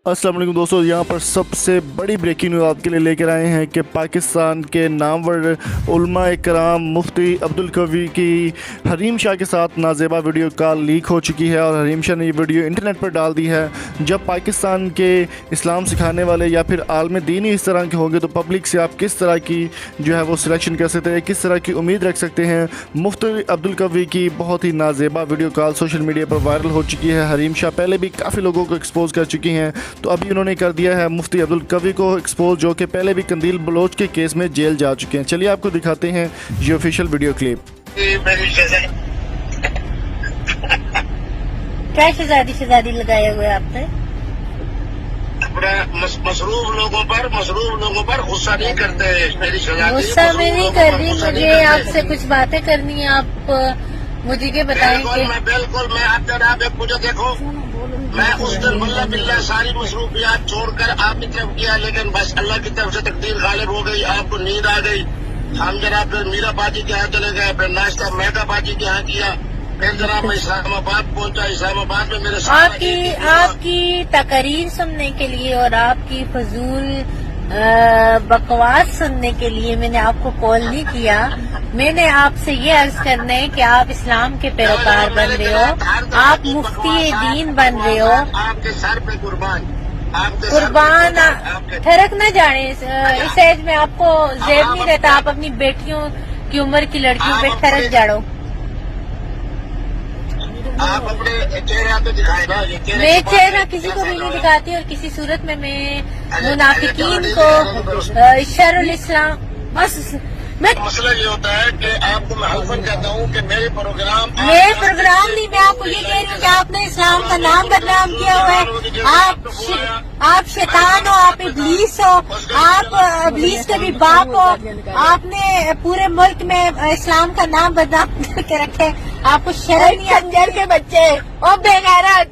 अस्सलाम वालेकुम दोस्तों, यहाँ पर सबसे बड़ी ब्रेकिंग न्यूज़ आपके लिए लेकर आए हैं कि पाकिस्तान के नामवर उलमा इकराम मुफ्ती अब्दुल कवी की हरीम शाह के साथ नाजेबा वीडियो कॉल लीक हो चुकी है और हरीम शाह ने ये वीडियो इंटरनेट पर डाल दी है। जब पाकिस्तान के इस्लाम सिखाने वाले या फिर आलम दीन ही इस तरह के होंगे तो पब्लिक से आप किस तरह की जो है वो सिलेक्शन कर सकते हैं, किस तरह की उम्मीद रख सकते हैं। मुफ्ती अब्दुल कवी की बहुत ही नाजेबा वीडियो कॉल सोशल मीडिया पर वायरल हो चुकी है। हरीम शाह पहले भी काफ़ी लोगों को एक्सपोज कर चुकी हैं, तो अभी उन्होंने कर दिया है मुफ्ती अब्दुल कवी को एक्सपोज, जो कि पहले भी कंदील बलोच के केस में जेल जा चुके हैं। चलिए आपको दिखाते हैं ये ऑफिशियल वीडियो क्लिप। क्या शहजादी लगाए हुए आपने? मसरूफ लोगों पर गुस्सा नहीं करते। मेरी शहजादी गुस्सा में नहीं कर रही, मुझे आपसे कुछ बातें करनी है। आप मुझे ये बताएंगे? बिल्कुल मैं आप मुझे देखो, मैं उस दिन वल्लाह बिल्लाह सारी मसरूफियात छोड़कर आपकी तरफ किया, लेकिन बस अल्लाह की तरफ से तकदीर गालिब हो गई, आपको नींद आ गई। हम जनाब फिर मीरा बाजी के यहाँ चले गए, फिर नाश्ता मेहता बाजी के यहाँ किया, फिर जनाब मैं इस्लामाबाद पहुंचा। इस्लामाबाद में मेरे साथ आपकी तकरीर सुनने के लिए और आपकी फजूल बकवास सुनने के लिए मैंने आपको कॉल नहीं किया। मैंने आपसे ये अर्ज करना है कि आप इस्लाम के पैरोकार बन रहे हो, आप मुफ्ती दीन बन रहे हो। आपके सर पे कुर्बान ठरक न जाने। इस एज में आपको जेब नहीं रहता, आप अपनी बेटियों की उम्र की लड़कियों पे ठरक जाड़ो। आप अपने चेहरा तो दिखाए ना। मैं चेहरा किसी को भी नहीं दिखाती और किसी सूरत में मैं मुनाफिकीन को शरुल इस्लाम बस मसला ये होता है कि आपको मैं हल्फन कहता हूँ कि मेरे प्रोग्राम नहीं, मैं आपको ये कह रही हूँ कि आपने इस्लाम का नाम बदनाम किया हुआ है। आप शैतान हो, आप इब्लीस हो, आप इब्लीस के भी बाप हो। आपने पूरे मुल्क में इस्लाम का नाम बदनाम करके रखे। आपको शर्म नहीं? खंजर के बच्चे, ओ बेगैरत।